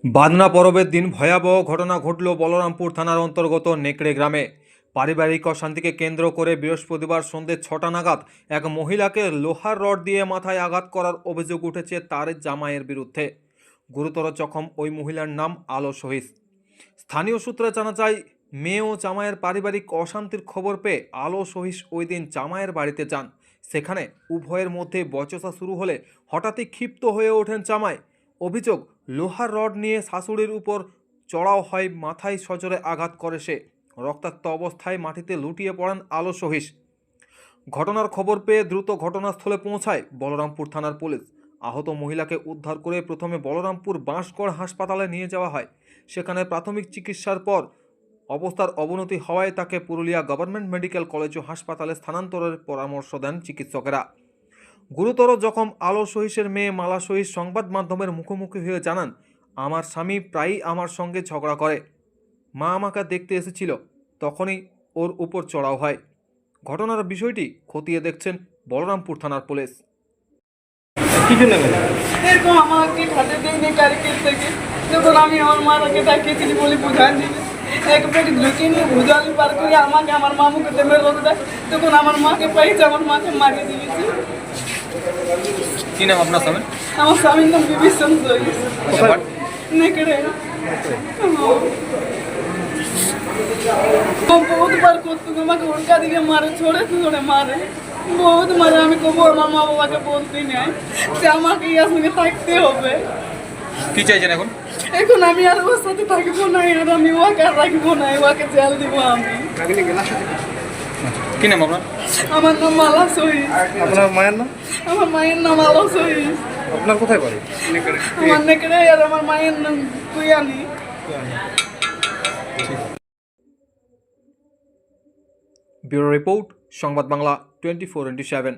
বাদনা পরবের দিন ভয়াবহ ঘটনা ঘটল বলরামপুর থানার অন্তর্গত নেকড়ে গ্রামে। পারিবারিক অশান্তিকে কেন্দ্র করে বৃহস্পতিবার সন্ধ্যে 6টা নাগাদ এক মহিলাকে লোহার রড দিয়ে মাথায় আঘাত করার অভিযোগ উঠেছে তার জামাইয়ের বিরুদ্ধে। গুরুতর জখম ওই মহিলার নাম আলো শহীদ। স্থানীয় সূত্রে জানা যায়, মেয়ে ও জামাইয়ের পারিবারিক অশান্তির খবর পেয়ে আলো শহীদ ওই দিন জামাইয়ের বাড়িতে যান। সেখানে উভয়ের মধ্যে বচসা শুরু হলে হঠাৎই ক্ষিপ্ত হয়ে ওঠেন জামাই। অভিযোগ, লোহার রড নিয়ে শাশুড়ির উপর চড়াও হয়, মাথায় সজোরে আঘাত করে সে। রক্তাক্ত অবস্থায় মাটিতে লুটিয়ে পড়েন আলো শহীদ। ঘটনার খবর পেয়ে দ্রুত ঘটনাস্থলে পৌঁছায় বলরামপুর থানার পুলিশ। আহত মহিলাকে উদ্ধার করে প্রথমে বলরামপুর বাঁশগড় হাসপাতালে নিয়ে যাওয়া হয়। সেখানে প্রাথমিক চিকিৎসার পর অবস্থার অবনতি হওয়ায় তাকে পুরুলিয়া গভর্নমেন্ট মেডিকেল কলেজ ও হাসপাতালে স্থানান্তরের পরামর্শ দেন চিকিৎসকেরা। গুরুতর জখম আলো শহীদের মেয়ে মালা শহীদ সংবাদ মাধ্যমের মুখোমুখি হয়ে জানান, আমার স্বামী প্রায়ই আমার সঙ্গে ঝগড়া করে। মা আমাকে দেখতে এসেছিল, তখনই ওর উপর চড়াও হয়। ঘটনার বিষয়টি খতিয়ে দেখছেন বলরামপুর থানার পুলিশ। কি জন্য এরকম আমাকে খাতে দিয়ে কারিকের থেকে যখন আমি আমার মাকে ডাকিয়েছিলি বলে বুঝাইনি, এক পেট ঢুকে নিয়ে ভুজালি পার করে আমাকে আমার মামুকে দেবে রোগ দেয়, তখন আমার মাকে পাইছে, আমার মাকে মারিয়ে দিয়েছে। কি নাম আপনার স্বামী? আমার স্বামীর নাম বিভীষণ শহীদ, নেকড়ে। বহুত বার করতো, আমাকে উল্কা দিকে মারে, ছড়ে ছড়ে মারে, বহুত মারে। আমি কবো আমার মা বাবাকে বলতে নাই যে আমাকে ইয়ার সঙ্গে থাকতে হবে। কি চাইছেন এখন? এখন আমি আর ওর সাথে থাকবো না, আর আমি ওকে আর রাখবো না, ওকে জেল দিব আমি। কি নাম আপনার? আমার নাম মালা শহীদ। আপনার মায়ের নাম? আমার মায়ের নাম আলো শহীদ। আপনার কোথায় বাড়ি? আমার নেকড়ে, আর আমার মায়ের নাম কুয়ানি। ব্যুরো রিপোর্ট, সংবাদ বাংলা 24/7।